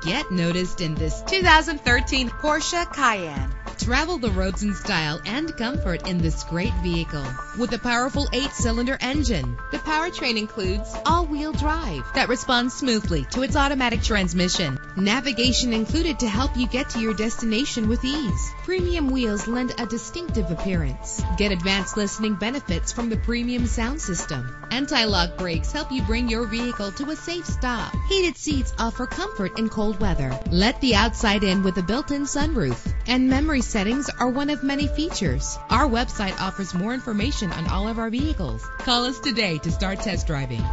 get noticed in this 2013 Porsche Cayenne. Travel the roads in style and comfort in this great vehicle. With a powerful 8-cylinder engine, the powertrain includes all-wheel drive that responds smoothly to its automatic transmission. Navigation included to help you get to your destination with ease. Premium wheels lend a distinctive appearance. Get advanced listening benefits from the premium sound system. Anti-lock brakes help you bring your vehicle to a safe stop. Heated seats offer comfort in cold weather. Let the outside in with a built-in sunroof. And memory settings are one of many features. Our website offers more information on all of our vehicles. Call us today to start test driving.